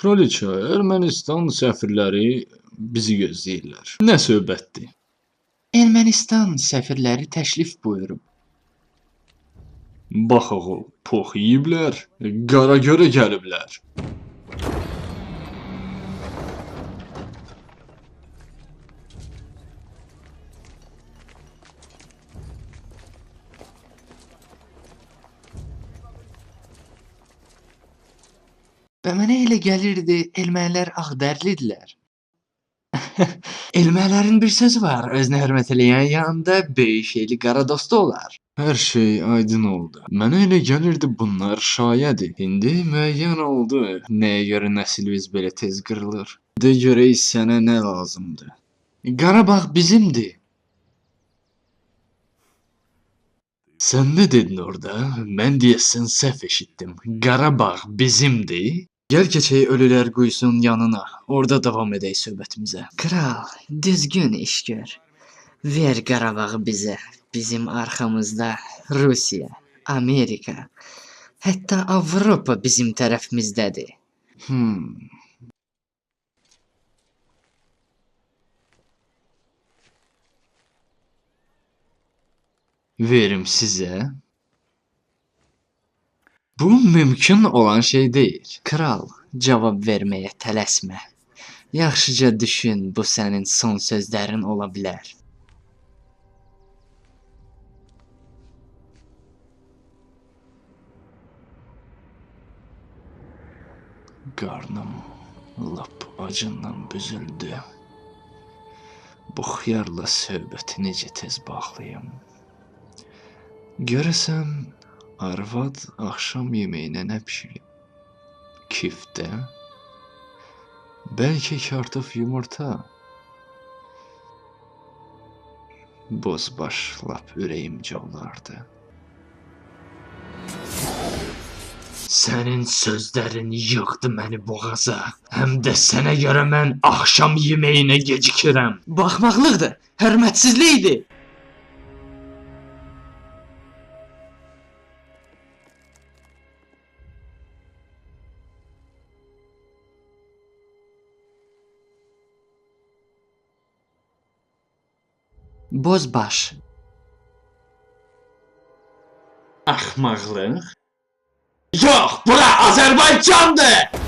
Kraliçə, Ermənistan səfirləri bizi gözləyirlər. Nə söhbətdir? Ermənistan səfirləri təşrif buyurub. Bax oğul, pox yeyiblər, qara görə gəliblər. Və mənə elə gəlirdi, ermənilər ağdərlidirlər. Ermənilərin bir sözü var, özünə hörmət eləyən yanında böyük şeyli qara dostu olar. Hər şey aydın oldu. Mənə elə gəlirdi bunlar şayədir. İndi müəyyən oldu. Nəyə görə nəsilimiz belə tez qırılır? De görək sənə nə lazımdır? Qarabağ bizimdir. Sən nə dedin orada? Mən deyəsən səhv eşitdim. Qarabağ bizimdir. Gəl keçək ölülər quyusunun yanına. Orada davam edək söhbətimizə. Kral, düzgün iş gör. Ver Qarabağı bizə. Bizim arxamızda Rusiya, Amerika, hətta Avropa bizim tərəfimizdədir. Verim sizə. Bu mümkün olan şey deyil. Kral, cavab verməyə tələsmə. Yaxşıca düşün, bu sənin son sözlərin ola bilər. Qarnım lap acından büzüldü. Bu xiyarla söhbəti necə tez bağlayım? Görəsən, arvad axşam yeməyinə nə pişirib? Kiftə? Bəlkə kartof yumurta? Bozbaş lap ürəyimcə olardı. Sənin sözlərin yıxdı məni boğaza. Həm də sənə görə mən axşam yeməyinə gecikirəm. Bu axmaqlıqdır, hörmətsizlikdir. Bozbaş. Axmaqlıq? Yox, bura Azərbaycandır!